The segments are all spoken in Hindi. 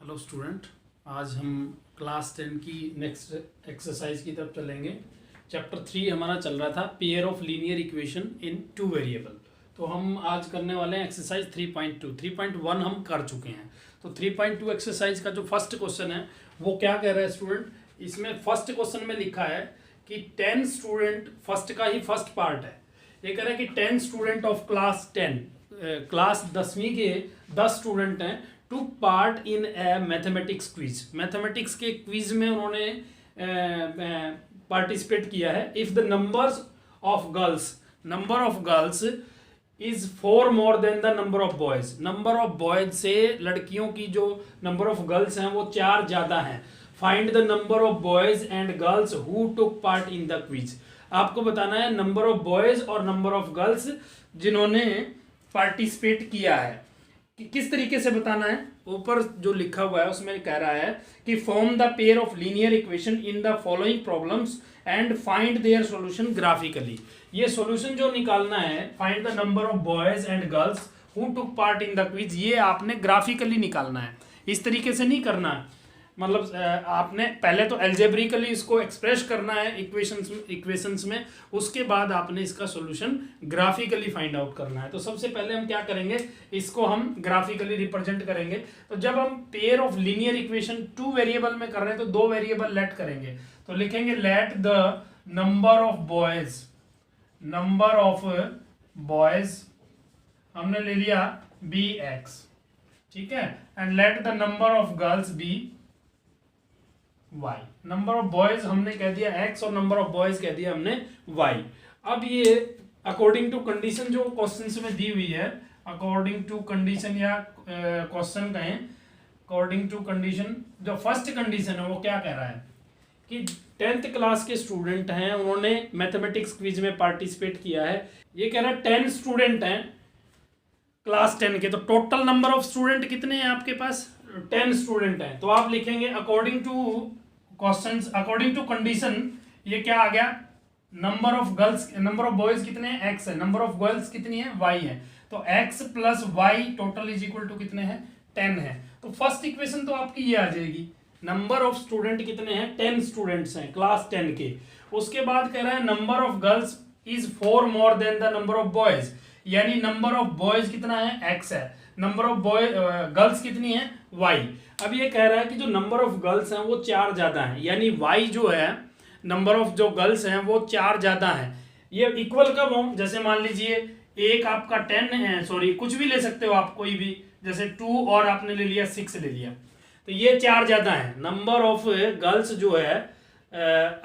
हेलो स्टूडेंट, आज हम क्लास 10 की नेक्स्ट एक्सरसाइज की तरफ चलेंगे। चैप्टर 3 हमारा चल रहा था pair of linear equation in two variable. तो हम आज करने वाले हैं एक्सरसाइज 3.2। 3.1 हम कर चुके हैं। तो 3.2 एक्सरसाइज का जो फर्स्ट क्वेश्चन है वो क्या कह रहा है स्टूडेंट, इसमें फर्स्ट क्वेश्चन में लिखा है कि 10 स्टूडेंट, फर्स्ट का ही फर्स्ट पार्ट है, ये कह रहा है कि 10 स्टूडेंट ऑफ क्लास 10, क्लास 10वीं के 10 स्टूडेंट हैं, to part in a mathematics quiz. Mathematics के क्विज में उन्होंने पार्टिसिपेट किया है। If the number of girls is 4 more than the number of boys. Number of boys से लड़कियों की जो नंबर ऑफ गर्ल्स हैं वो 4 ज्यादा हैं। Find the number of boys and girls who took part in the quiz. आपको बताना है नंबर ऑफ बॉयज और नंबर ऑफ गर्ल्स जिन्होंने पार्टिसिपेट किया है। किस तरीके से बताना है, ऊपर जो लिखा हुआ है उसमें कह रहा है कि form the pair of linear equation in the following problems and find their solution graphically. ये सॉल्यूशन जो निकालना है, find the number of boys and girls who took part in the quiz, ये आपने ग्राफिकली निकालना है। इस तरीके से नहीं करना है, मतलब आपने पहले तो एल्जेब्रिकली इसको एक्सप्रेस करना है इक्वेशंस में, उसके बाद आपने इसका सॉल्यूशन ग्राफिकली फाइंड आउट करना है। तो सबसे पहले हम क्या करेंगे, इसको हम ग्राफिकली रिप्रेजेंट करेंगे। तो जब हम pair of linear equation 2 variable में कर रहे हैं तो 2 वेरिएबल लेट करेंगे। तो लिखेंगे let the number of boys हमने ले लिया bx, ठीक है, and let the number of girls be y। Number of boys हमने कह दिया x और नंबर ऑफ बॉयज कह दिया हमने y। अब ये अकॉर्डिंग टू कंडीशन जो क्वेश्चन में दी हुई है, अकॉर्डिंग टू कंडीशन या क्वेश्चन कहें, अकॉर्डिंग टू कंडीशन, जो फर्स्ट कंडीशन है वो क्या कह रहा है कि 10th क्लास के स्टूडेंट हैं, उन्होंने मैथमेटिक्स क्विज में पार्टिसिपेट किया है। ये कह रहा है 10 स्टूडेंट हैं क्लास 10 के। तो टोटल नंबर ऑफ स्टूडेंट कितने हैं आपके पास, 10 स्टूडेंट हैं। तो आप लिखेंगे according to questions, according to condition, ये क्या आ गया, number of girls, number of boys कितने हैं, x है, नंबर ऑफ गर्ल्स कितनी है, y है। तो x plus y total is equal to कितने हैं, 10 है। तो फर्स्ट इक्वेशन तो आपकी ये आ जाएगी, नंबर ऑफ स्टूडेंट कितने हैं, 10 स्टूडेंट्स हैं क्लास 10 के। उसके बाद कह रहा है number of girls is 4 more than the number of boys, यानी नंबर ऑफ बॉयज कितना है, x है, नंबर ऑफ गर्ल्स कितनी है, y। अब ये कह रहा है कि जो नंबर ऑफ गर्ल्स हैं वो 4 ज्यादा हैं, यानी y जो है, नंबर ऑफ जो गर्ल्स हैं वो 4 ज्यादा हैं। ये इक्वल कब हो, जैसे मान लीजिए एक आपका 10 है, सॉरी कुछ भी ले सकते हो आप, कोई भी, जैसे 2 और आपने ले लिया 6 ले लिया, तो ये 4 ज्यादा है। नंबर ऑफ गर्ल्स जो है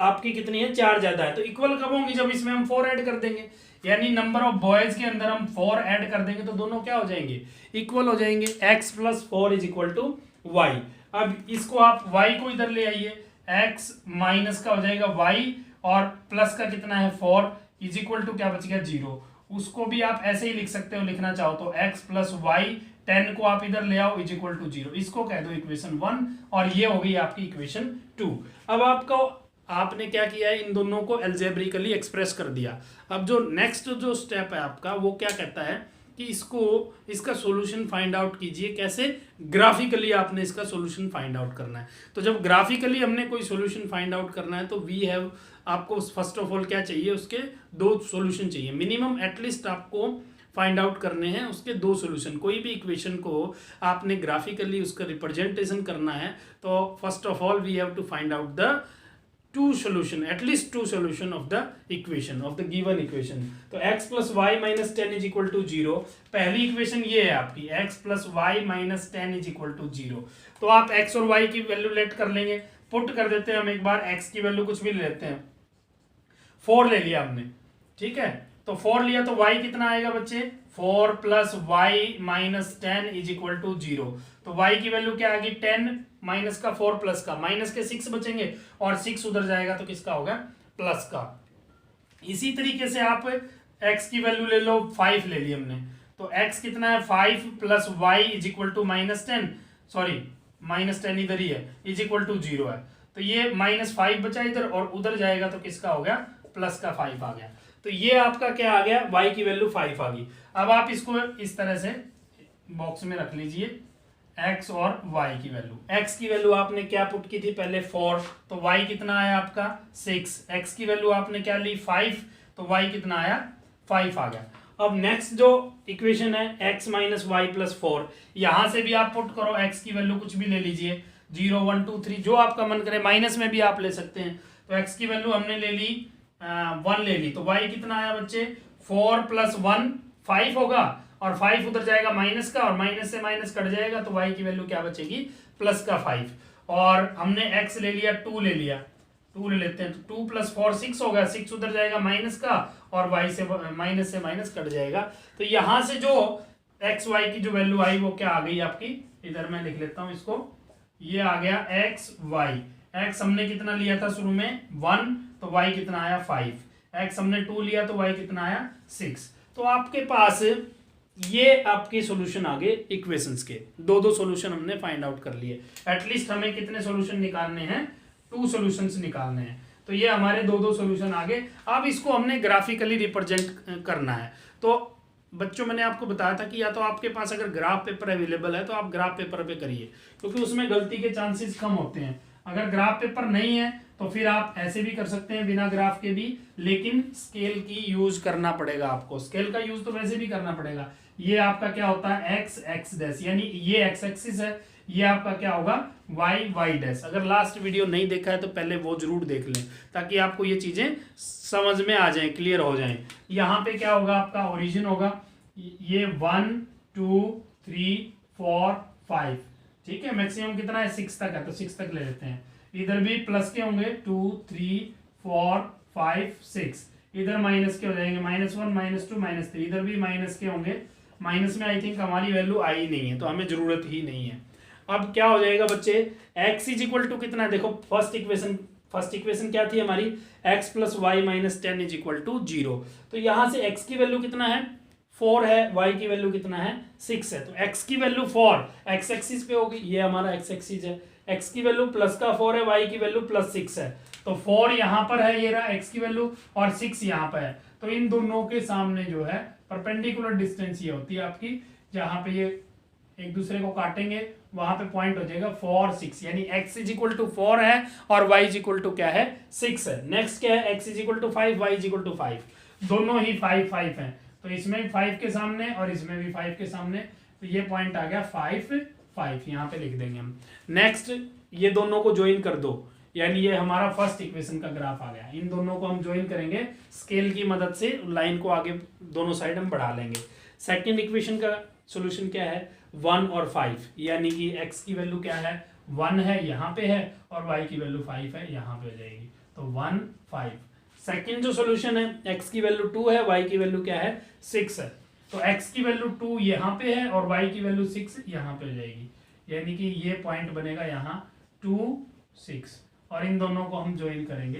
आपकी कितनी है, 4 ज्यादा है। तो इक्वल कब होंगी, जब इसमें हम 4 ऐड कर देंगे, यानी नंबर ऑफ बॉयज के अंदर हम 4 ऐड कर देंगे तो दोनों क्या हो जाएंगे, इक्वल हो जाएंगे। x plus 4 is equal to y। अब इसको आप y को इधर ले आइए, x माइनस का हो जाएगा y और प्लस का कितना है 4 इज इक्वल टू क्या बचेगा 0। उसको भी आप ऐसे ही लिख सकते हो, लिखना चाहो तो x प्लस वाई, 10 को आप इधर ले आओ इज इक्वल टू 0। इसको कह दो इक्वेशन 1 और ये हो गई आपकी इक्वेशन 2। अब आपने क्या किया है, इन दोनों को एल्जेब्रिकली एक्सप्रेस कर दिया। अब जो नेक्स्ट जो स्टेप है आपका वो क्या कहता है कि इसका सॉल्यूशन फाइंड आउट कीजिए। कैसे, ग्राफिकली आपने इसका सॉल्यूशन फाइंड आउट करना है। तो जब ग्राफिकली हमने कोई सॉल्यूशन फाइंड आउट करना है तो वी हैव, आपको फर्स्ट ऑफ ऑल क्या चाहिए, उसके 2 सॉल्यूशन चाहिए मिनिमम, एटलीस्ट आपको फाइंड आउट करने हैं उसके 2 सॉल्यूशन। कोई भी इक्वेशन को आपने ग्राफिकली उसका रिप्रेजेंटेशन करना है तो first of all we have to find out the 2 solution, at least 2 solution of the equation, of the given equation। तो x plus y minus 10 is equal to 0। पहली इक्वेशन ये है आपकी, x plus y minus 10 is equal to 0। तो आप x और y की वैल्यू लेट कर लेंगे, पुट कर देते हैं हम एक बार, x की वैल्यू कुछ भी ले लेते हैं, 4 ले लिया हमने, ठीक है। तो 4 लिया तो y कितना आएगा बच्चे, 4 plus y minus 10 is equal to 0। तो y की वैल्यू क्या आ गई, 10 माइनस का 4 प्लस का, माइनस के 6 बचेंगे और 6 उधर जाएगा तो किसका होगा, प्लस का। इसी तरीके से आप x की वैल्यू ले लो, 5 ले ली हमने, तो x कितना है, 5 plus y is equal to minus 10, sorry minus 10 इधर ही है, इज इक्वल टू 0 है। तो ये माइनस 5 बचा इधर और उधर जाएगा तो किसका हो गया, प्लस का 5 आ गया। तो ये आपका क्या आ गया, y की वैल्यू 5 आ गई। अब आप इसको इस तरह से बॉक्स में रख लीजिए, x और y की वैल्यू। x की वैल्यू आपने क्या पुट की थी पहले 4, तो y कितना आया आपका 6। x की वैल्यू आपने क्या ली 5, तो y कितना आया 5 आ गया। अब नेक्स्ट जो इक्वेशन है x माइनस वाई प्लस 4, यहां से भी आप पुट करो x की वैल्यू कुछ भी ले लीजिए 0 1 2 3 जो आपका मन करे, माइनस में भी आप ले सकते हैं। तो x की वैल्यू हमने ले ली 1 ले ली, तो y कितना आया बच्चे 4 प्लस 1 5 होगा, और 5 उधर जाएगा माइनस का, और माइनस से माइनस कट जाएगा, तो y की वैल्यू क्या बचेगी प्लस का 5। और हमने x ले लिया 2 ले लिया, 2 ले लेते हैं, तो 2 प्लस 4 6 होगा, 6 उधर जाएगा माइनस का, और y से माइनस कट जाएगा। तो यहां से जो x y की जो वैल्यू आई वो क्या आ गई आपकी, इधर मैं लिख लेता हूं इसको, ये आ गया x y। x हमने कितना लिया था शुरू में 1, तो y कितना आया 5। x हमने 2 लिया तो y कितना आया 6। तो आपके पास ये आपके सॉल्यूशन आ गए इक्वेशंस के, दो सॉल्यूशन हमने फाइंड आउट कर लिए। एटलीस्ट हमें कितने सॉल्यूशन निकालने हैं, 2 सॉल्यूशंस निकालने हैं। तो ये हमारे दो सॉल्यूशन आ गए। अब इसको हमने ग्राफिकली रिप्रेजेंट करना है। तो बच्चों मैंने आपको बताया था कि या तो आपके पास अगर ग्राफ पेपर अवेलेबल है तो आप ग्राफ पेपर पे करिए, क्योंकि उसमें गलती के चांसेस कम होते हैं। अगर ग्राफ पेपर नहीं है तो फिर आप ऐसे भी कर सकते हैं बिना ग्राफ के भी, लेकिन स्केल की यूज करना पड़ेगा आपको। स्केल का यूज तो वैसे भी करना पड़ेगा। ये आपका क्या होता है एक्स एक्स डैश, यानी ये एक्स एक्सिस है, ये आपका क्या होगा वाई वाई डैश। अगर लास्ट वीडियो नहीं देखा है तो पहले वो जरूर देख लें, ताकि आपको ये चीजें समझ में आ जाएं, क्लियर हो जाएं। यहाँ पे क्या होगा आपका ओरिजिन होगा, ये 1 2 3 4 5, ठीक है। मैक्सिमम कितना है 6 तक है, तो 6 तक ले लेते हैं। इधर भी प्लस के होंगे 2 3 4 5 6, इधर माइनस के हो जाएंगे -1 -2 -3, इधर भी माइनस के होंगे। माइनस में आई थिंक हमारी वैल्यू आई नहीं है, तो हमें जरूरत ही नहीं है। अब क्या हो जाएगा बच्चे, x इज इक्वल टू कितना है, देखो फर्स्ट इक्वेशन क्या थी हमारी, x plus y minus 10 is equal to 0। तो यहां से x की वैल्यू कितना है 4 है, y की वैल्यू कितना है 6 है। तो x की वैल्यू 4 x एक्सिस पे होगी, ये हमारा x एक्सिस है। x की वैल्यू प्लस का 4 है, y की वैल्यू प्लस 6 है। तो 4 यहां पर है, ये रहा x की वैल्यू, और 6 यहां पर है। तो इन दोनों के सामने जो है परपेंडिकुलर डिस्टेंस ये होती है आपकी, जहां पे ये एक दूसरे को काटेंगे वहां पे पॉइंट हो जाएगा 4 6, यानी x इज इक्वल टू 4 है और y इज इक्वल टू क्या है 6 है। नेक्स्ट क्या है, x is equal to 5 y is equal to 5, दोनों ही 5 5 हैं। तो इसमें भी 5 के सामने और इसमें भी 5 के सामने, तो ये पॉइंट आ गया 5 5, यहाँ पे लिख देंगे हम। नेक्स्ट ये दोनों को ज्वाइन कर दो, यानी ये हमारा फर्स्ट इक्वेशन का ग्राफ आ गया। इन दोनों को हम ज्वाइन करेंगे स्केल की मदद से, लाइन को आगे दोनों साइड हम बढ़ा लेंगे। सेकंड इक्वेशन का सॉल्यूशन क्या है 1 और 5, यानी कि x की वैल्यू क्या है 1 है यहाँ पे है, और y की वैल्यू 5 है यहाँ पे हो जाएगी, तो 1 5। सेकंड जो सॉल्यूशन है x की वैल्यू 2 है, y की वैल्यू क्या है 6 है। तो x की वैल्यू 2 यहाँ पे है और y की वैल्यू 6 यहाँ पे हो जाएगी, यानी कि ये पॉइंट बनेगा यहाँ 2 6, और इन दोनों को हम ज्वाइन करेंगे।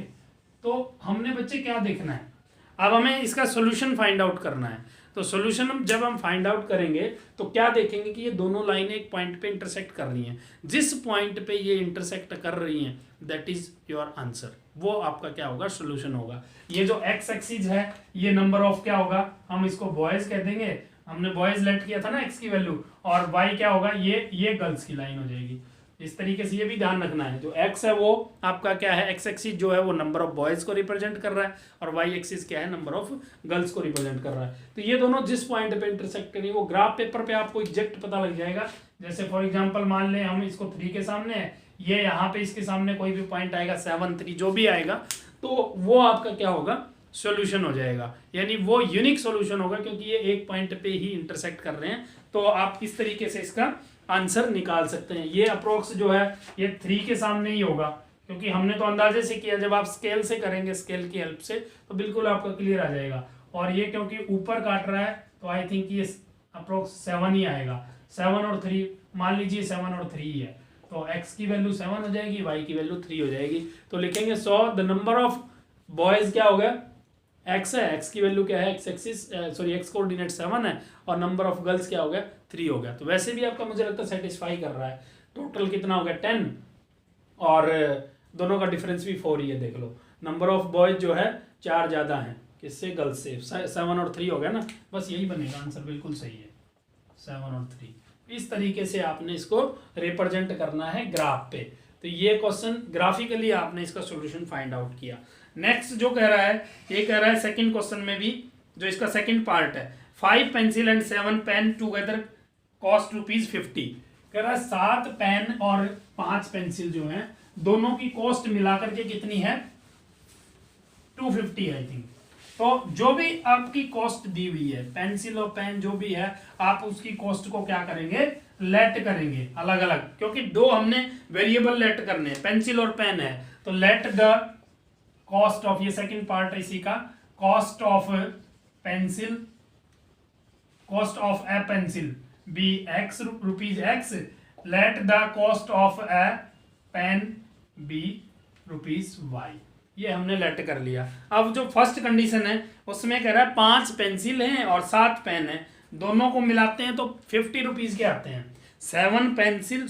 तो हमने बच्चे क्या देखना है, अब हमें इसका सॉल्यूशन फाइंड आउट करना है। तो सॉल्यूशन जब हम फाइंड आउट करेंगे तो क्या देखेंगे कि ये दोनों लाइनें एक पॉइंट पे इंटरसेक्ट कर रही हैं। जिस पॉइंट पे ये इंटरसेक्ट कर रही हैं दैट इज योर आंसर, वो आपका क्या होगा सॉल्यूशन होगा। ये जो x एक्सिस है ये नंबर ऑफ क्या होगा, हम इसको बॉयज कह देंगे, हमने बॉयज लेट किया था ना x की वैल्यू, और y क्या होगा ये गर्ल्स की लाइन हो जाएगी। इस तरीके से ये भी ध्यान रखना है, जो x है वो आपका क्या है, x एक्सिस जो है वो नंबर ऑफ बॉयज को रिप्रेजेंट कर रहा है, और y एक्सिस क्या है नंबर ऑफ गर्ल्स को रिप्रेजेंट कर रहा है। तो ये दोनों जिस पॉइंट पे इंटरसेक्ट करेंगे वो ग्राफ पेपर पे आपको एग्जैक्ट पता लग जाएगा। जैसे फॉर एग्जांपल मान लें हम इसको 3 के सामने है, ये यहाँ पे इसके सामने कोई भी पॉइंट आएगा 7 3 जो भी आएगा, तो वो आपका क्या होगा सॉल्यूशन हो जाएगा, यानी वो यूनिक सॉल्यूशन होगा, क्योंकि ये एक पॉइंट पे ही इंटरसेक्ट कर रहे हैं। तो आप इस तरीके से इसका आंसर निकाल सकते हैं। ये अप्रोक्स जो है ये 3 के सामने ही होगा, क्योंकि हमने तो अंदाजे से किया, जब आप स्केल से करेंगे स्केल की हेल्प से तो बिल्कुल आपका क्लियर आ जाएगा। और ये क्योंकि ऊपर काट रहा है तो आई थिंक ये अप्रोक्स 7 ही आएगा, 7 और 3 मान लीजिए 7 और 3 ही है, तो x की वैल्यू 7 हो जाएगी, y की वैल्यू 3 हो जाएगी। तो लिखेंगे 100 द नंबर ऑफ बॉयज क्या हो गया x है, x की वैल्यू क्या है x axis sorry x coordinate 7 है, और नंबर ऑफ गर्ल्स क्या हो गया 3 हो गया। तो वैसे भी आपका मुझे लगता है सेटिस्फाई कर रहा है। टोटल कितना हो गया 10, और दोनों का डिफरेंस भी 4 ही है। देख लो नंबर ऑफ बॉयज जो है 4 ज़्यादा हैं किससे, गर्ल्स से। 7 और 3 हो गया ना, बस यही बनेगा आंसर, बिल्कुल सही है 7 और 3। इस तरीके से आपने इसको रिप्रेजेंट करना है ग्राफ पे। तो ये क्वेश्चन ग्राफिकली आपने इसका सॉल्यूशन फाइंड आउट किया। नेक्स्ट जो कह रहा है, ये कह रहा है सेकंड क्वेश्चन में भी जो इसका सेकंड पार्ट है, 5 pencil and 7 pen together cost ₹50। कह रहा है 7 पेन और 5 पेंसिल जो है दोनों की कॉस्ट मिलाकर के कितनी है, 250 आई थिंक। तो जो भी आपकी कॉस्ट दी हुई है, पेंसिल और पेन जो भी है, आप उसकी कॉस्ट को क्या करेंगे, लेट करेंगे अलग अलग, क्योंकि दो हमने वेरिएबल लेट करने हैं, पेंसिल और पेन है। तो लेट द कॉस्ट ऑफ, ये सेकंड पार्ट है इसी का, cost of pencil, cost of a pencil be x rupees x, let the cost of a pen be rupees y. ये हमने लेट कर लिया। अब जो फर्स्ट कंडीशन है उसमें कह रहा है 5 पेंसिल हैं और 7 पेन है, दोनों को मिलाते हैं तो 50 रुपीज के आते हैं। 5 पेंसिल,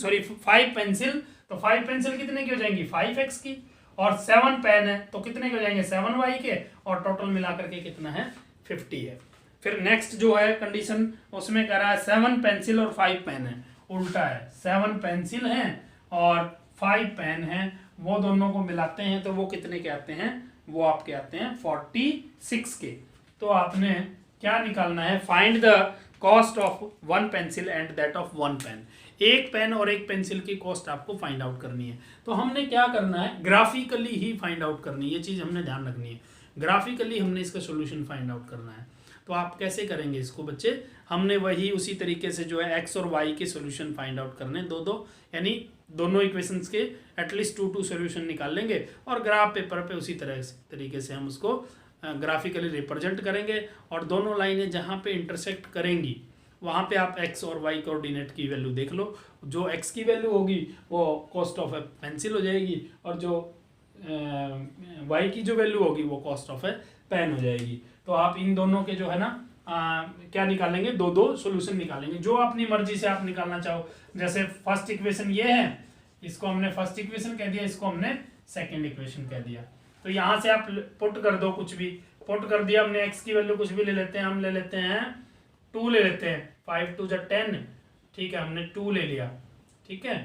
तो 5 पेंसिल कितने की हो जाएंगी, 5x की, और 7 पेन है तो कितने के हो जाएंगे, 7y के, और टोटल मिलाकर के कितना है, 50 है। फिर नेक्स्ट जो है कंडीशन, उसमें कह रहा है 7 पेंसिल और 5 पेन है, उल्टा है, 7 पेंसिल हैं और 5 पेन हैं, वो दोनों को मिलाते हैं तो वो कितने के आते हैं, वो आपके आते हैं 46 के। तो आपने क्या निकालना है, find the cost of 1 pencil and that of 1 pen. एक पेन और एक पेंसिल की कॉस्ट आपको फाइंड आउट करनी है। तो हमने क्या करना है, ग्राफिकली ही फाइंड आउट करनी है, ये चीज़ हमने ध्यान रखनी है, ग्राफिकली हमने इसका सोल्यूशन फाइंड आउट करना है। तो आप कैसे करेंगे इसको बच्चे, हमने वही उसी तरीके से जो है एक्स और वाई के सोल्यूशन फाइंड आउट करने, दो यानी दोनों इक्वेशंस के एटलीस्ट 2 सोल्यूशन निकाल लेंगे और ग्राफ पेपर पे उसी तरीके से हम उसको ग्राफिकली रिप्रेजेंट करेंगे। और दोनों लाइनें जहाँ पे इंटरसेक्ट करेंगी वहाँ पे आप एक्स और वाई कोऑर्डिनेट की वैल्यू देख लो, जो एक्स की वैल्यू होगी वो कॉस्ट ऑफ ए पेंसिल हो जाएगी और जो वाई की जो वैल्यू होगी वो कॉस्ट ऑफ ए पेन हो जाएगी। तो आप इन दोनों के जो है ना क्या निकालेंगे, दो सॉल्यूशन निकालेंगे, जो अपनी मर्जी से आप निकालना चाहो। जैसे फर्स्ट इक्वेशन ये है, इसको हमने फर्स्ट इक्वेशन कह दिया, इसको हमने सेकंड इक्वेशन कह दिया। तो यहाँ से आप पुट कर दो, कुछ भी पुट कर दिया हमने, एक्स की वैल्यू कुछ भी ले लेते हैं, हम ले लेते हैं 2 ले लेते हैं, 5 2 जा 10, ठीक है, हमने 2 ले लिया, ठीक है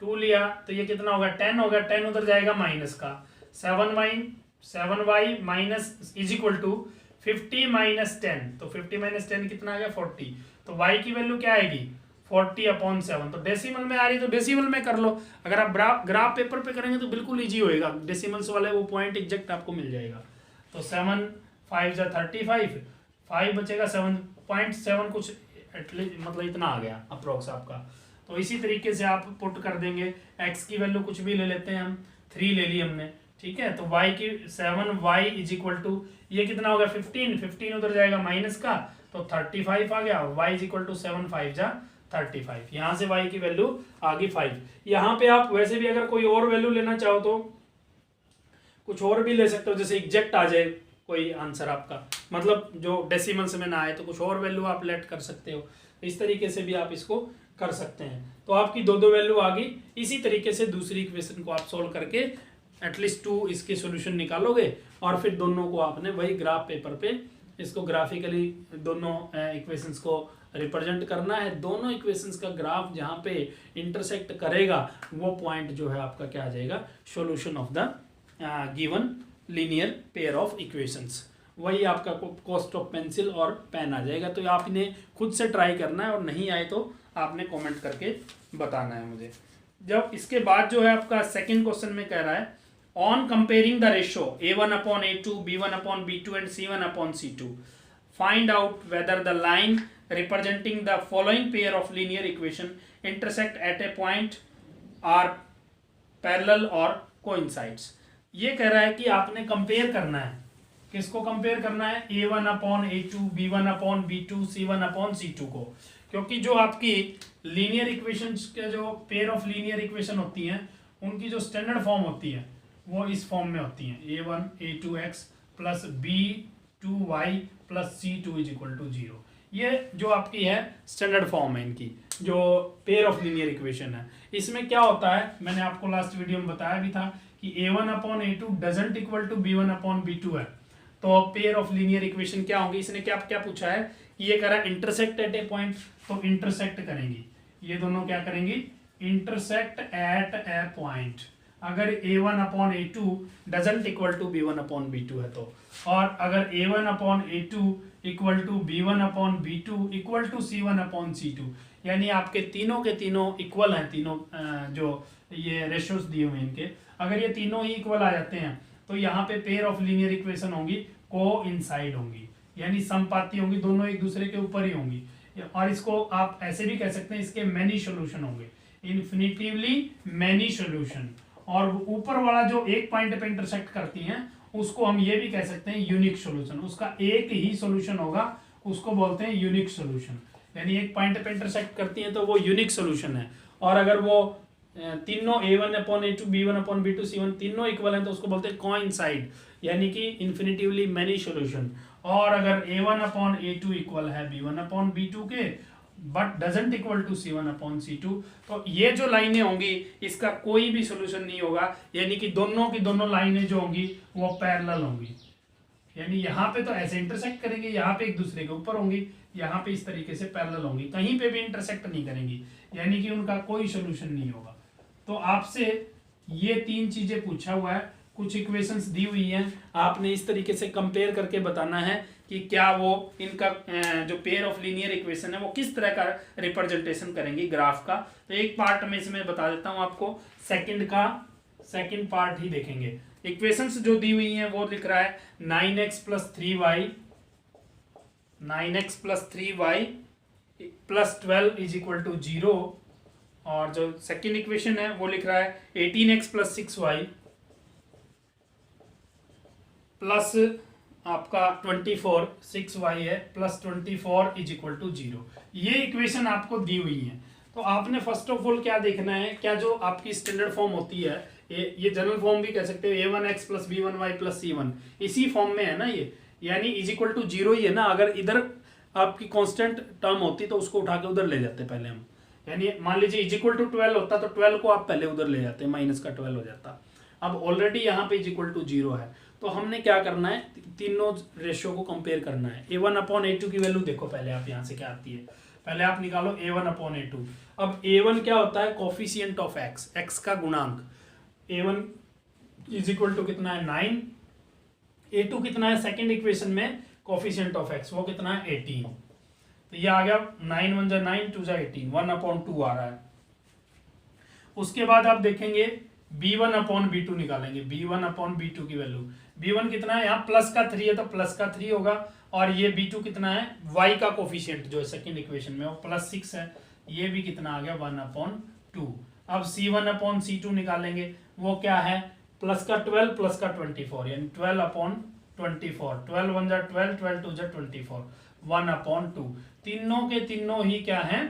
2 लिया तो ये कितना होगा, 10 होगा, 10 उधर जाएगा माइनस का, 7y minus is equal to 50 minus 10, तो 50 माइनस 10 कितना आ गया, 40। तो y की वैल्यू क्या आएगी, 40/7। तो डेसिमल में आ रही तो डेसिमल में कर लो, अगर आप ग्राफ पेपर पे करेंगे तो बिल्कुल इजी होएगा, डेसिमल्स वाले वो पॉइंट एग्जैक्ट आपको मिल जाएगा। तो 7 5 जा 35, 5 बचेगा, 7.7 कुछ एटलीस्ट मतलब इतना आ गया अप्रोक्स आपका। तो इसी तरीके से आप पुट कर देंगे, x की वैल्यू कुछ भी ले लेते हैं हम, 3 ले ली हमने, ठीक है। तो y की 7y इज इक्वल टू ये कितना होगा, 15 उधर जाएगा माइनस का, तो 35 आ गया, y इज इक्वल टू 7 5 जा 35। यहाँ से y की वैल्यू आ गई 5। यहाँ पे आप वैसे भी अगर कोई और वैल्यू लेना चाहो तो कुछ और भी ले सकते हो, जैसे एग्जैक्ट आ जाए कोई आंसर आपका, मतलब जो डेसिमल्स में ना आए तो कुछ और वैल्यू आप लेट कर सकते हो। इस तरीके से भी आप इसको कर सकते हैं। तो आपकी दो वैल्यू आ गई। इसी तरीके से दूसरी इक्वेशन को आप सोल्व करके एटलीस्ट 2 इसके सॉल्यूशन निकालोगे और फिर दोनों को आपने वही ग्राफ पेपर पे इसको ग्राफिकली दोनों इक्वेशंस को रिप्रेजेंट करना है। दोनों इक्वेशंस का ग्राफ जहाँ पे इंटरसेक्ट करेगा वो पॉइंट जो है आपका क्या आ जाएगा, solution of the given linear pair of equations, वही आपका कॉस्ट ऑफ पेंसिल और पेन आ जाएगा। तो आप इन्हें खुद से ट्राई करना है और नहीं आए तो आपने कमेंट करके बताना है मुझे। जब इसके बाद जो है आपका सेकंड क्वेश्चन में कह रहा है on comparing the ratio a1/a2 b1/b2 and c1/c2 find out whether the line representing the following pair of linear equation intersect at a point are parallel और कोइंसाइड्स। ये कह रहा है कि आपने कंपेयर करना है, किसको कंपेयर करना है, a1/a2 b1/b2 c1/c2 को, क्योंकि जो आपकी लीनियर इक्वेशंस के जो पेयर ऑफ लीनियर इक्वेशन होती हैं उनकी जो स्टैंडर्ड फॉर्म होती है वो इस फॉर्म में होती हैं, a1 a2x plus b2y plus c2 is equal to 0। ये जो आपकी है स्टैंडर्ड फॉर्म है इनकी, जो पेयर ऑफ लीनियर इक्वेशन है। इसमें क्या होता है, मैंने आपको लास्ट वीडियो में बताया भी था कि a1/a2 doesn't equal to b1/b2 है। तो पेयर ऑफ लीनियर इक्वेशन क्या होंगी, इसने क्या क्या पूछा है कि ये कह रहा है इंटरसेक्ट एट ए पॉइंट, तो इंटरसेक्ट करेंगी। ये दोनों क्या करेंगी, इंटरसेक्ट एट ए पॉइंट। अगर a1 upon a2 doesn't equal to b1 upon b2 है तो, और अगर a1 upon a2 equal to b1 upon b2 equal to c1 upon c2, यानी आपके तीनों के तीनों इक्वल हैं, तीनों जो ये रेशियोज दिए हुए इनके, अगर ये तीनों ही इक्वल आ जाते हैं तो यहाँ पे पेयर ऑफ लीनियर इक्वेशन होंगी, को इनसाइड होंगी, यानी समपाती होंगी, दोनों एक दूसरे के ऊपर ही होंगी। और इसको आप ऐसे भी कह सकते हैं, इसके मैनी सोल्यूशन होंगे, इन्फिनिटिवली मैनी सोल्यूशन। और ऊपर वाला जो एक पॉइंट पे इंटरसेक्ट करती हैं उसको हम ये भी कह सकते हैं यूनिक सोल्यूशन, उसका एक ही सोल्यूशन होगा, उसको बोलते हैं यूनिक सोल्यूशन। यानी एक पॉइंट पे इंटरसेक्ट करती हैं तो वो यूनिक सोल्यूशन है। और अगर वो तीनों a1 upon a2 b1 upon b2 c1 तीनों इक्वल हैं तो उसको बोलते हैं कोइंसाइड, यानी कि इन्फिनिटिवली मैनी सोल्यूशन। और अगर a1 अपॉन a2 इक्वल है b1 अपॉन b2 के but doesn't equal to c1 upon c2, तो ये जो लाइनें होंगी इसका कोई भी सोल्यूशन नहीं होगा, यानी कि दोनों की दोनों लाइनें जो होंगी वो पैरेलल होंगी। यानी यहाँ पे तो ऐसे इंटरसेक्ट करेंगे, यहाँ पे एक दूसरे के ऊपर होंगी, यहाँ पे इस तरीके से पैरेलल होंगी, कहीं पे भी इंटरसेक्ट नहीं करेंगी, यानी कि उनका कोई सोल्यूशन नहीं होगा। तो आपसे ये तीन चीजें पूछा हुआ है, कुछ इक्वेशंस दी हुई हैं, आपने इस तरीके से कंपेयर करके बताना है कि क्या वो इनका जो पेयर ऑफ लीनियर इक्वेशन है वो किस तरह का रिप्रेजेंटेशन करेंगी ग्राफ का। तो एक पार्ट में इसमें बता देता हूं आपको, सेकंड पार्ट ही देखेंगे। इक्वेशंस जो दी हुई हैं वो लिख रहा है 9x plus 3y plus 12 is equal to 0, और जो सेकंड इक्वेशन है वो लिख रहा है 18x प्लस 6y प्लस आपका 24, 6y है प्लस 24 इज इक्वल टू 0। ये इक्वेशन आपको दी हुई है। तो आपने फर्स्ट ऑफ ऑल क्या देखना है, क्या जो आपकी स्टैंडर्ड फॉर्म होती है, ये जनरल फॉर्म भी कह सकते हो, a1x plus b1y plus c1 इसी फॉर्म में है ना ये, यानी इज इक्वल टू 0 ही है ना। अगर इधर आपकी कांस्टेंट टर्म होती तो उसको उठा के उधर ले जाते पहले हम, यानी मान लीजिए इज इक्वल टू 12 होता तो 12 को आप पहले उधर ले जाते, माइनस का 12 हो जाता। अब ऑलरेडी यहाँ पे इज इक्वल टू 0 है, तो हमने क्या करना है, तीनों रेशियो को कंपेयर करना है। a1 अपॉन a2 की वैल्यू देखो पहले आप यहाँ से क्या आती है, पहले आप निकालो a1 अपॉन a2। अब a1 क्या होता है, कोफिशिएंट ऑफ x का गुणांक। a1 इज इक्वल टू कितना है 9, a2 कितना है सेकेंड इक्वेशन में कोफिशिएंट ऑफ x, वो कितना है 18। तो ये आ गया 9 1 जा 9 2 जा 18, 1 अपॉन 2 आ रहा है। उसके बाद आप देखेंगे b1 अपॉन b2 निकालेंगे, b1 अपॉन b2 की वैल्यू, b1 कितना है, यहाँ प्लस का 3 है तो प्लस का 3 होगा, और ये b2 कितना है, y का कोफिशिएंट जो है सेकेंड इक्वेशन में वो प्लस 6 है, ये भी कितना आ गया 1 अपॉन 2। अब c1 अपॉन c2 निकालेंगे, वो क्या है, प्लस का 12 प्लस का 24, यानी 12 अपॉन 24, 12 1 जा 12, 12 2 जा 24, 1 अपॉन 2। तीनों के तीनों ही क्या है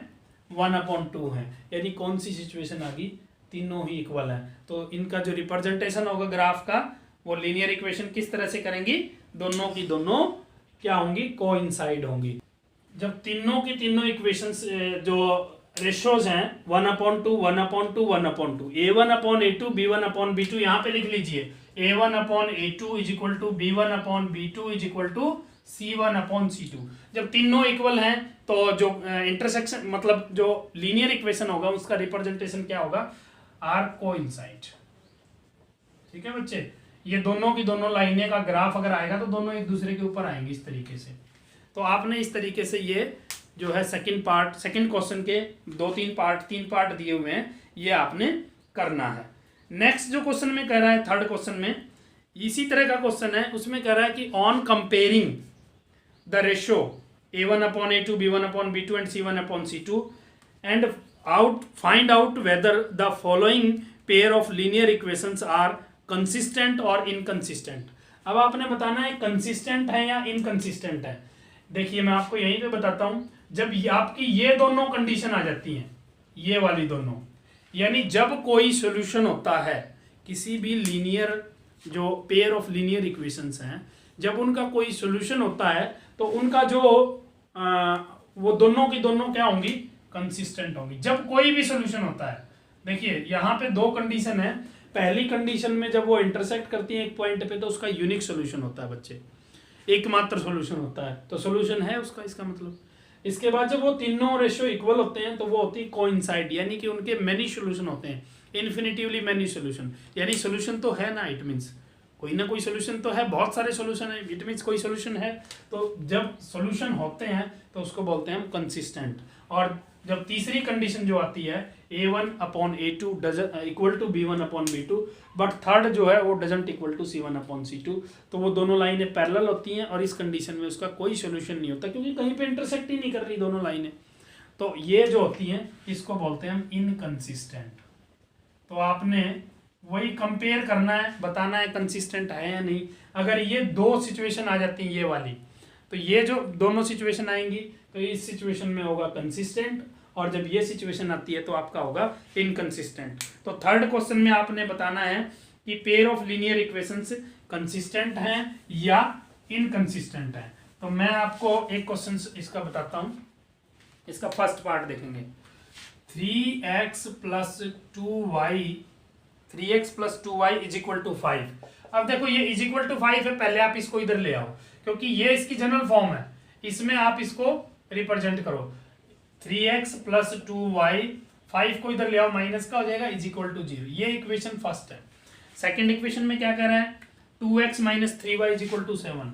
1 अपॉन 2 है, यानी कौन सी सिचुएशन आ गई, तीनों ही इक्वल है। तो इनका जो रिप्रेजेंटेशन होगा ग्राफ का, वो लीनियर इक्वेशन किस तरह से करेंगी, दोनों की दोनों क्या होंगी, कोइंसाइड होंगी। जब तीनों की तीनों इक्वेशंस जो रेशियोज हैं 1 upon 2 1 upon 2 1 upon 2, a1 upon a2 b1 upon b2, यहाँ पे लिख लीजिए a1 upon a2 is equal to b1 upon b2 is equal to c1 upon c2। जब तीनों इक्वल हैं तो जो इंटरसेक्शन मतलब जो लीनियर इक्वेशन होगा उसका रिप्रेजेंटेशन क्या होगा, आर कोइंसाइड। ठीक है बच्चे, ये दोनों की दोनों लाइनें का ग्राफ अगर आएगा तो दोनों एक दूसरे के ऊपर आएंगे इस तरीके से। तो आपने इस तरीके से ये जो है सेकंड क्वेश्चन के तीन पार्ट दिए हुए हैं, ये आपने करना है। नेक्स्ट जो क्वेश्चन में कह रहा है, थर्ड क्वेश्चन में इसी तरह का क्वेश्चन है, उसमें कह रहा है कि on comparing the ratio a1 upon a2 b1 upon b2 and c1 upon c2 and find out whether the following pair of linear equations are consistent or inconsistent। अब आपने बताना है कंसिस्टेंट है या इनकंसिस्टेंट है। देखिए मैं आपको यहीं पे बताता हूं, जब आपकी ये दोनों कंडीशन आ जाती हैं, ये वाली दोनों, यानी जब कोई सॉल्यूशन होता है किसी भी लीनियर जो पेयर ऑफ लीनियर इक्वेशंस हैं, जब उनका कोई सॉल्यूशन होता है तो उनका जो वो दोनों की दोनों क्या होंगी, कंसिस्टेंट होंगी जब कोई भी सॉल्यूशन होता है। देखिए यहाँ पे दो कंडीशन है, पहली कंडीशन में जब वो इंटरसेक्ट करती है एक पॉइंट पे तो उसका यूनिक सॉल्यूशन होता है बच्चे, एकमात्र सॉल्यूशन होता है, तो सॉल्यूशन है उसका, इसका मतलब। इसके बाद जब वो तीनों रेशियो इक्वल होते हैं तो वो होती है कोइंसाइड, यानी कि उनके मेनी सोल्यूशन होते हैं, इन्फिनिटिवली मेनी सोल्यूशन, यानी सोल्यूशन तो है ना, इट मीन्स कोई ना कोई सोल्यूशन तो है, बहुत सारे सोल्यूशन है, इट मीन्स कोई सोल्यूशन है। तो जब सोल्यूशन होते हैं तो उसको बोलते हैं हम कंसिस्टेंट। और जब तीसरी कंडीशन जो आती है A1/A2 equal to B1/B2, but third जो है वो डजंट इक्वल टू C1/C2, तो वो दोनों लाइनें पैरेलल होती हैं और इस कंडीशन में उसका कोई सोल्यूशन नहीं होता, क्योंकि कहीं पे इंटरसेक्ट ही नहीं कर रही दोनों लाइनें। तो ये जो होती हैं इसको बोलते हैं हम इनकंसिस्टेंट। तो आपने वही कंपेयर करना है, बताना है कंसिस्टेंट है या नहीं। अगर ये दो सिचुएशन आ जाती हैं ये वाली, तो ये जो दोनों सिचुएशन आएंगी तो इस सिचुएशन में होगा कंसिस्टेंट, और जब ये सिचुएशन आती है तो आपका होगा इनकंसिस्टेंट। तो थर्ड क्वेश्चन में आपने बताना है कि pair of linear equations consistent हैं या इनकंसिस्टेंट हैं। तो मैं आपको एक क्वेश्चन इसका बताता हूं। इसका फर्स्ट पार्ट देखेंगे, 3x + 2y is equal to 5। अब देखो ये इज इक्वल टू 5 है, पहले आप इसको इधर ले आओ, क्योंकि ये इसकी जनरल फॉर्म है, इसमें आप इसको रिप्रेजेंट करो। 3x + 2y, 5 को इधर ले आओ, माइनस का हो जाएगा, इज इक्वल टू 0। ये इक्वेशन फर्स्ट है। सेकंड इक्वेशन में क्या कर रहा है, 2x - 3y is equal to 7,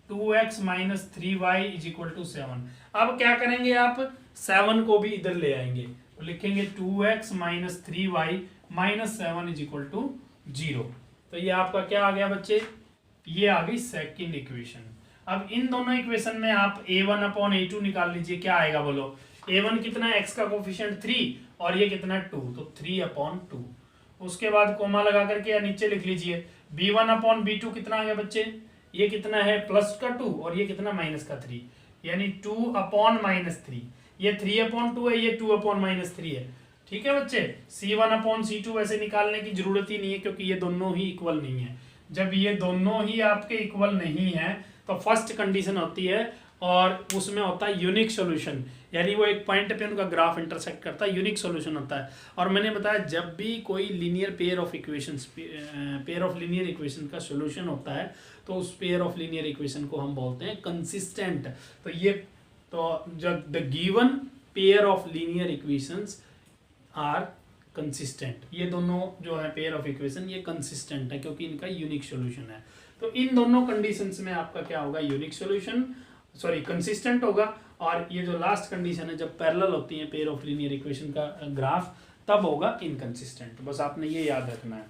2x - 3y is equal to 7। अब क्या करेंगे आप, 7 को भी इधर ले आएंगे, तो लिखेंगे 2x - 3y - 7 is equal to 0। तो ये आपका क्या आ गया बच्चे, ये आ गई सेकंड इक्वेशन। अब इन दोनों इक्वेशन में आप A1/A2 निकाल लीजिए, क्या आएगा बोलो। A1 कितना है, x का कोफिशिएंट 3 और ये कितना 2, तो 3/2। उसके बाद कोमा लगा करके या नीचे लिख लीजिए B1/B2 कितना आ गया बच्चे, ये कितना है प्लस का 2 और ये कितना माइनस का 3, यानी 2/-3। ये 3/2 है, ये 2/-3 है। ठीक है बच्चे, C1/C2 वैसे निकालने की जरूरत ही नहीं है, क्योंकि ये दोनों ही इक्वल नहीं है। जब ये दोनों ही आपके इक्वल नहीं है तो फर्स्ट कंडीशन होती है और उसमें होता है यूनिक सॉल्यूशन, यानी वो एक पॉइंट पे उनका ग्राफ इंटरसेक्ट करता है, यूनिक सॉल्यूशन होता है। और मैंने बताया जब भी कोई linear pair of linear equation का सॉल्यूशन होता है तो उस पेयर ऑफ लीनियर इक्वेशन को हम बोलते हैं कंसिस्टेंट। तो ये तो जब the given pair of linear equations are consistent, ये दोनों जो है पेयर ऑफ इक्वेशन ये कंसिस्टेंट है क्योंकि इनका यूनिक सॉल्यूशन है। तो इन दोनों कंडीशंस में आपका क्या होगा, यूनिक सॉल्यूशन, सॉरी कंसिस्टेंट होगा। और ये जो लास्ट कंडीशन है जब पैरेलल होती है पेयर ऑफ लीनियर इक्वेशन का ग्राफ, तब होगा इनकंसिस्टेंट। बस आपने ये याद रखना है।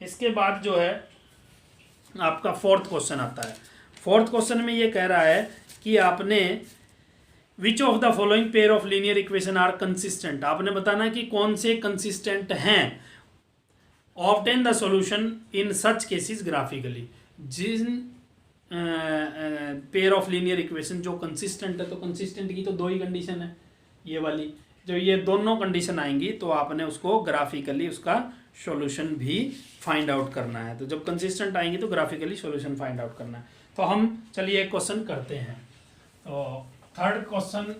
इसके बाद जो है आपका फोर्थ क्वेश्चन आता है। फोर्थ क्वेश्चन में ये कह रहा है कि आपने which of the following pair of linear equation are consistent, आपने बताना कि कौन से कंसिस्टेंट हैं। Obtain the solution in such cases graphically, जिन पेयर ऑफ लीनियर इक्वेशन जो कंसिस्टेंट है, तो कंसिस्टेंट की तो दो ही कंडीशन है, ये वाली जो ये दोनों कंडीशन आएंगी तो आपने उसको ग्राफिकली उसका सॉल्यूशन भी फाइंड आउट करना है। तो जब कंसिस्टेंट आएंगी तो ग्राफिकली सॉल्यूशन फाइंड आउट करना है। तो हम चलिए एक क्वेश्चन करते हैं। तो थर्ड क्वेश्चन,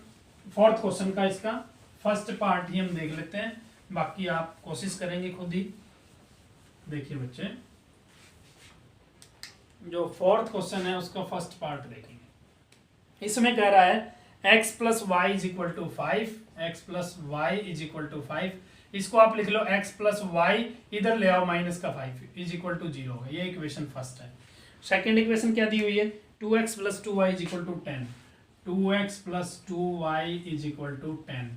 फोर्थ क्वेश्चन का इसका फर्स्ट पार्ट ही हम देख लेते हैं, बाकी आप कोशिश करेंगे खुद ही। देखिए बच्चे, जो फोर्थ क्वेश्चन है उसका फर्स्ट पार्ट देखेंगे। इसमें कह रहा है x + y is equal to 5, x + y is equal to 5। इसको आप लिख लो x + y, इधर ले आओ माइनस का 5 इज इक्वल टू 0 होगा। ये इक्वेशन फर्स्ट है। सेकंड इक्वेशन क्या दी हुई है, 2x + 2y is equal to 10, 2x + 2y is equal to 10।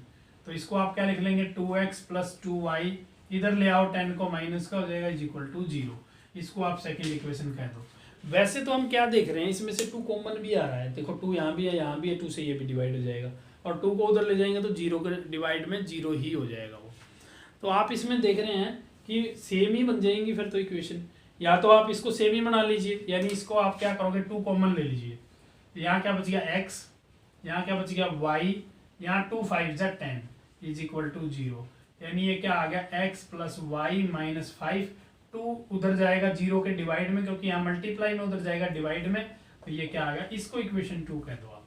तो इसको आप क्या लिख लेंगे, 2x + 2y, इधर ले आओ 10 को माइनस का हो जाएगा इज इक्वल टू 0। इसको आप सेकंड इक्वेशन कह दो। वैसे तो हम क्या देख रहे हैं, इसमें से 2 कॉमन भी आ रहा है। देखो 2 यहाँ भी है, यहाँ भी है, 2 से ये भी डिवाइड हो जाएगा और 2 को उधर ले जाएंगे तो 0 के डिवाइड में 0 ही हो जाएगा वो। तो आप इसमें देख रहे हैं कि सेम ही बन जाएंगी फिर तो इक्वेशन। या तो आप इसको सेम ही बना लीजिए, यानी इसको आप क्या करोगे, 2 कॉमन ले लीजिए। यहाँ क्या बच गया x, यहाँ क्या बच गया y, यहाँ 2 5 जा 10 इज इक्वल टू 0। यानी ये क्या आ गया, x + y - 5, 2 उधर जाएगा 0 के डिवाइड में, क्योंकि यहाँ मल्टीप्लाई में, उधर जाएगा डिवाइड में। तो ये क्या आ गया, इसको इक्वेशन 2 कह दो आप।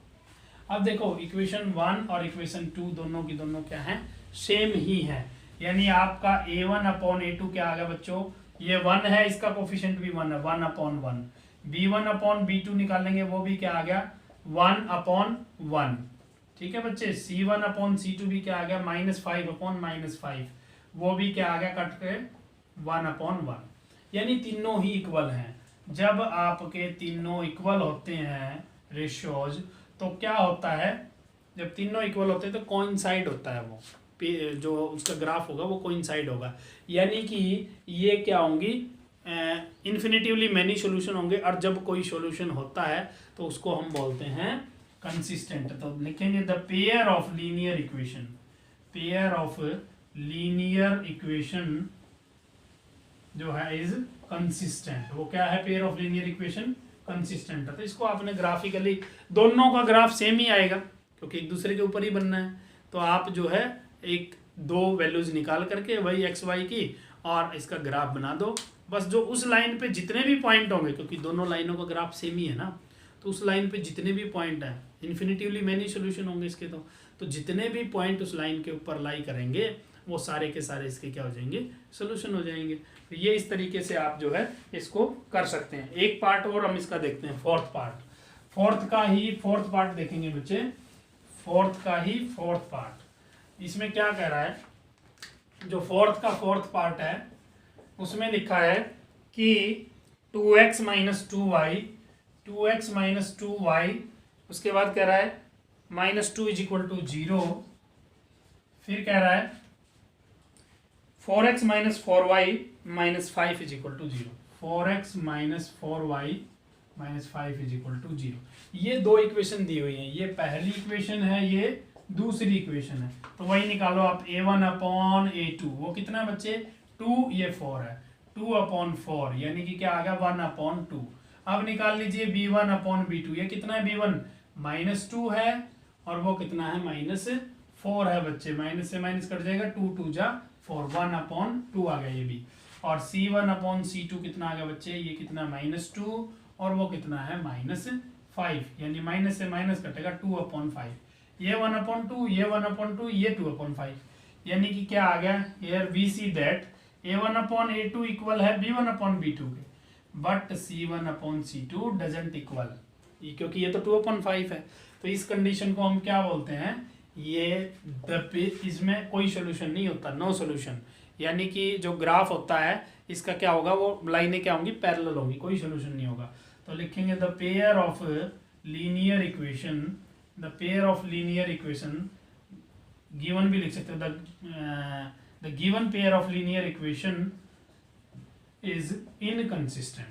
अब देखो इक्वेशन 1 और इक्वेशन 2 दोनों की दोनों क्या है, सेम ही है। यानी आपका A1/A2 क्या आ गया बच्चों, ये 1 है, इसका कोफिशिएंट भी 1 है, 1/1। B1/B2 निकालेंगे, वो भी क्या आ गया 1/1। ठीक है बच्चे। C1/C2 भी क्या आ गया, -5/-5, वो भी क्या आ गया कट के 1/1, यानी तीनों ही इक्वल हैं। जब आपके तीनों इक्वल होते हैं रेशियोज, तो क्या होता है, जब तीनों इक्वल होते हैं तो कोइंसाइड होता है, वो जो उसका ग्राफ होगा वो कोइंसाइड होगा, यानी कि ये क्या होंगी, इन्फिनिटिवली मैनी सॉल्यूशन होंगे, और जब कोई सॉल्यूशन होता है तो उसको हम बोलते हैं कंसिस्टेंट। तो लिखेंगे the pair of linear equation, pair of linear equation जो है इज कंसिस्टेंट। वो क्या है, pair of linear equation consistent है। तो इसको आपने ग्राफिकली, दोनों का ग्राफ सेम ही आएगा क्योंकि एक दूसरे के ऊपर ही बनना है, तो आप जो है एक दो वैल्यूज निकाल करके वही एक्स वाई की और इसका ग्राफ बना दो। बस जो उस लाइन पे जितने भी पॉइंट होंगे, क्योंकि दोनों लाइनों का ग्राफ सेम ही है ना, तो उस लाइन पे जितने भी पॉइंट हैं, इन्फिनिटिवली मैनी सॉल्यूशन होंगे इसके, तो जितने भी पॉइंट उस लाइन के ऊपर लाई करेंगे वो सारे के सारे इसके क्या हो जाएंगे, सोल्यूशन हो जाएंगे। तो ये इस तरीके से आप जो है इसको कर सकते हैं। एक पार्ट और हम इसका देखते हैं, फोर्थ पार्ट। फोर्थ पार्ट देखेंगे बच्चे, फोर्थ पार्ट। इसमें क्या कह रहा है, जो फोर्थ पार्ट है उसमें लिखा है कि 2x - 2y, उसके बाद कह रहा है -2 = 0, फिर कह रहा है 4x - 4y - 5 = 0, 4x - 4y - 5 = 0। ये दो इक्वेशन दी हुई हैं, ये पहली इक्वेशन है, ये दूसरी इक्वेशन है। तो वही निकालो आप, A1/A2, वो कितना है बच्चे 2, ये 4 है, 2/4 यानी कि क्या आ गया 1/2। अब निकाल लीजिए B1/B2, ये कितना है B1 -2 है और वो कितना है -4 है बच्चे, माइनस से माइनस कट जाएगा, 2 2 जा 4, 1/2 आ गया ये भी। और C1/C2 कितना आ गया बच्चे, ये कितना -2 और वो कितना है -5, यानी माइनस से माइनस कटेगा 2/5, ये 1/2, ये 1/2, ये 2/5, यानी कि क्या आ गया, here we see that A1/A2 equal है B1/B2 के, बट C1/C2 डजंट इक्वल, क्योंकि ये तो 2/5 है। तो इस कंडीशन को हम क्या बोलते हैं, ये इसमें कोई सोल्यूशन नहीं होता, नो सोल्यूशन, यानी कि जो ग्राफ होता है इसका क्या होगा, वो लाइनें क्या होंगी, पैरेलल होंगी, कोई सोल्यूशन नहीं होगा। तो लिखेंगे the pair of linear equation, the pair of linear equation, given भी लिख सकते हो, the given pair of linear equation is inconsistent.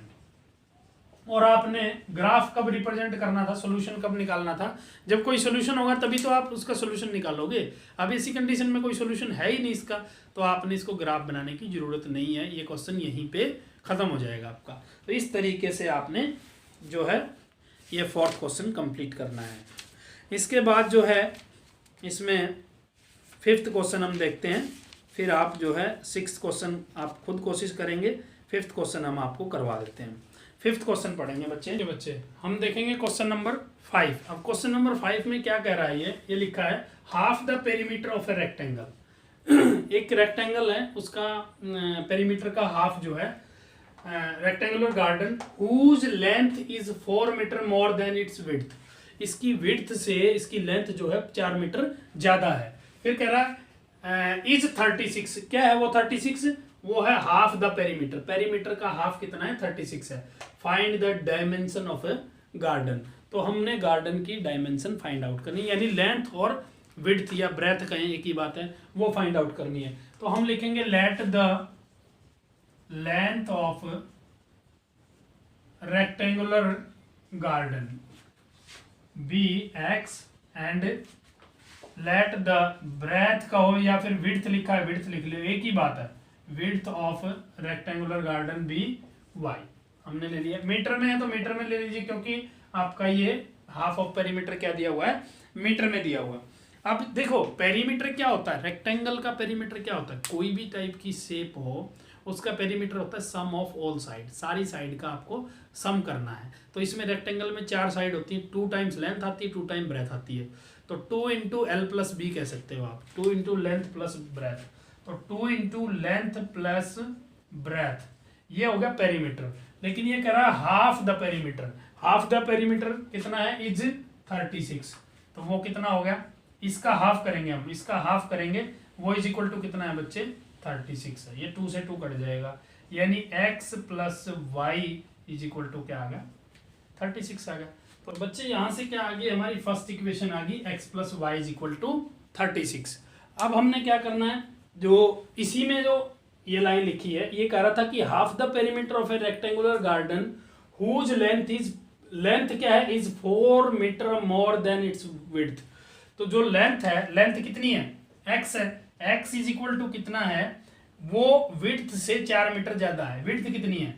और आपने ग्राफ कब रिप्रेजेंट करना था, सॉल्यूशन कब निकालना था, जब कोई सॉल्यूशन होगा तभी तो आप उसका सॉल्यूशन निकालोगे। अब इसी कंडीशन में कोई सॉल्यूशन है ही नहीं इसका, तो आपने इसको ग्राफ बनाने की जरूरत नहीं है, ये क्वेश्चन यहीं पे खत्म हो जाएगा आपका। तो इस तरीके से आपने जो है ये फोर्थ क्वेश्चन कंप्लीट करना है। इसके बाद जो है इसमें फिफ्थ क्वेश्चन हम देखते हैं, फिर आप जो है सिक्स्थ क्वेश्चन आप खुद कोशिश करेंगे, फिफ्थ क्वेश्चन हम आपको करवा देते हैं। फिफ्थ क्वेश्चन पढ़ेंगे बच्चे हम देखेंगे क्वेश्चन नंबर 5। अब क्वेश्चन नंबर 5 में क्या कह रहा है, ये लिखा है half the perimeter of a rectangle. एक रेक्टेंगल है, उसका पेरीमीटर का हाफ जो है, rectangular garden whose length is 4 metre more than its width, इसकी विड्थ से इसकी लेंथ जो है 4 मीटर ज्यादा है। फिर कह रहा है इज 36, क्या है वो 36, वो है हाफ द पेरीमीटर, पेरीमीटर का हाफ कितना है 36 है। Find the dimension of A garden, तो हमने गार्डन की डायमेंशन फाइंड आउट करनी है, यानी लेंथ और विड्थ या ब्रेथ कहें एक ही बात है, वो फाइंड आउट करनी है। तो हम लिखेंगे let the length of rectangular garden be x and let the breadth कहो या फिर विड्थ लिखा है, विड्थ लिख लो, एक ही बात है, width of rectangular garden be y। हमने ले लिया, मीटर में है तो मीटर में ले लीजिए, क्योंकि आपका ये हाफ ऑफ पेरीमीटर क्या दिया हुआ है, मीटर में दिया हुआ है। अब देखो पेरीमीटर क्या होता है, रेक्टेंगल का पेरीमीटर क्या होता है, कोई भी टाइप की शेप हो उसका पेरीमीटर होता है सम ऑफ ऑल साइड, सारी साइड का आपको सम करना है। तो इसमें रेक्टेंगल में 4 साइड होती है, 2 टाइम्स लेंथ आती है, 2 टाइम ब्रेथ आती है, तो 2 × L + B कह सकते हो आप, 2 × लेंथ प्लस ब्रेथ, तो 2 × लेंथ प्लस ब्रेथ, ये हो गया पेरीमीटर। लेकिन ये कह रहा है half the perimeter, half the perimeter कितना है, इज 36, तो वो कितना हो गया इसका हाफ करेंगे हम, इसका हाफ करेंगे, वो इज इक्वल टू कितना है बच्चे 36 है। ये 2 से 2 कट जाएगा, यानी x plus y is equal to क्या आ गया 36 आ गया। तो बच्चे यहाँ से क्या आ गई हमारी फर्स्ट इक्वेशन आ गई x plus y is equal to 36। अब हमने क्या करना है, जो इसी में जो ये लाइन लिखी है ये कह रहा था कि half the perimeter of a rectangular garden whose length क्या है is 4 metre more than its width. तो जो लेंथ है, लेंथ कितनी है x है, x इज इक्वल टू कितना है, वो विड्थ से 4 मीटर ज्यादा है। विड्थ कितनी है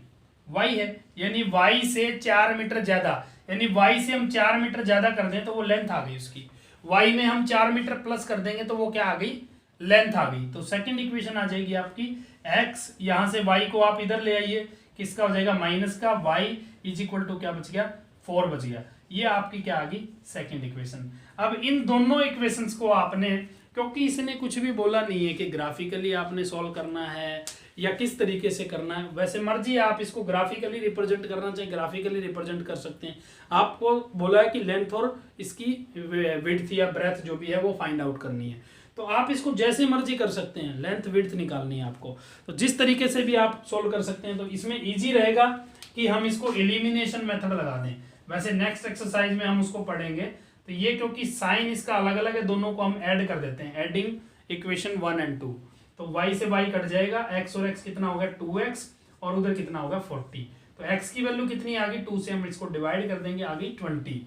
y है, यानी y से 4 मीटर ज्यादा, यानी y से हम 4 मीटर ज्यादा कर दें तो वो लेंथ आ गई उसकी, y में हम 4 मीटर प्लस कर देंगे तो वो क्या आ गई लेंथ आ गई। तो सेकंड इक्वेशन आ जाएगी आपकी x, यहां से y को आप इधर ले आइए, किसका हो जाएगा माइनस का, y इज इक्वल टू क्या बच गया 4 बच गया। ये आपकी क्या आ गई सेकंड इक्वेशन। अब इन दोनों इक्वेशंस को आपने, क्योंकि इसने कुछ भी बोला नहीं है कि ग्राफिकली आपने सॉल्व करना है या किस तरीके से करना है, वैसे मर्जी है, आप इसको ग्राफिकली रिप्रेजेंट करना चाहिए ग्राफिकली रिप्रेजेंट कर सकते हैं। आपको बोला है कि लेंथ और इसकी विड्थ या ब्रेथ जो भी है वो फाइंड आउट करनी है, तो आप इसको जैसे मर्जी कर सकते हैं, लेंथ विड्थ निकालनी है आपको, तो जिस तरीके से भी आप सोल्व कर सकते हैं। तो इसमें ईजी रहेगा कि हम इसको एलिमिनेशन मेथड लगा दें, वैसे नेक्स्ट एक्सरसाइज में हम उसको पढ़ेंगे। तो ये क्योंकि साइन इसका अलग अलग है, दोनों को हम ऐड कर देते हैं, एडिंग इक्वेशन 1 और 2। तो y से y कट जाएगा, x और x कितना होगा 2x और उधर कितना होगा 40। तो x की वैल्यू कितनी आ गई 2 से हम इसको डिवाइड कर देंगे, आ गई 20।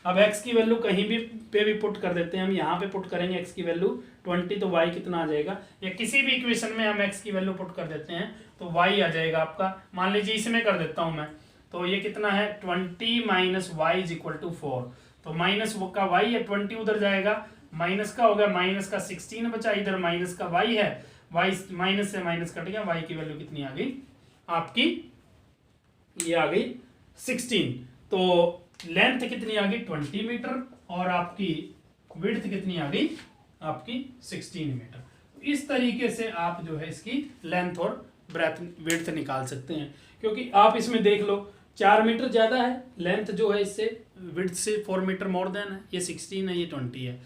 अब x की वैल्यू कहीं भी पे भी पुट कर देते हैं, हम यहाँ पे पुट करेंगे x की वैल्यू 20, तो y कितना आ जाएगा, या किसी भी इक्वेशन में हम x की वैल्यू पुट कर देते हैं तो y आ जाएगा आपका, मान लीजिए इसमें कर देता हूँ मैं, तो ये कितना है 20 minus y is equal to 4। तो माइनस का y है, 20 उधर जाएगा, माइनस का होगा, माइनस का 16 बचा, इधर माइनस का y है, y माइनस से माइनस कट गया, y की वैल्यू कितनी आ गई आपकी, ये आ गई 16। तो लेंथ कितनी आ गई 20 मीटर और आपकी विड्थ कितनी आ गई आपकी 16 मीटर। इस तरीके से आप जो है इसकी लेंथ और ब्रेथ विड्थ निकाल सकते हैं, क्योंकि आप इसमें देख लो 4 मीटर ज्यादा है लेंथ जो है इससे, विड्थ से 4 मीटर मोर देन है, ये 16 है ये 20 है,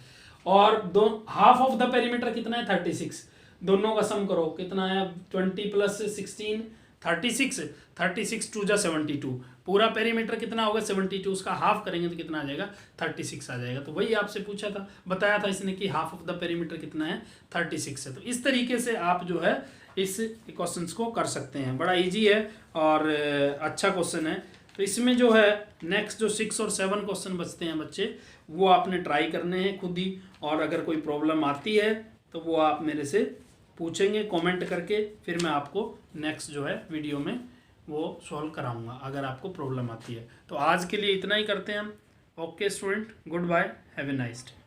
और दो हाफ ऑफ द पेरीमीटर कितना है 36, दोनों का सम करो कितना है 20 प्लस 16 36 2 जा 72, पूरा पेरीमीटर कितना होगा 72, उसका हाफ करेंगे तो कितना आ जाएगा 36 आ जाएगा। तो वही आपसे पूछा था, बताया था इसने कि हाफ ऑफ द पेरीमीटर कितना है 36 है। तो इस तरीके से आप जो है इस क्वेश्चंस को कर सकते हैं, बड़ा इजी है और अच्छा क्वेश्चन है। तो इसमें जो है नेक्स्ट जो 6 और 7 क्वेश्चन बचते हैं बच्चे, वो आपने ट्राई करने हैं खुद ही, और अगर कोई प्रॉब्लम आती है तो वो आप मेरे से पूछेंगे कमेंट करके, फिर मैं आपको नेक्स्ट जो है वीडियो में वो सॉल्व कराऊंगा अगर आपको प्रॉब्लम आती है। तो आज के लिए इतना ही करते हैं हम। Okay student, goodbye, have a nice day.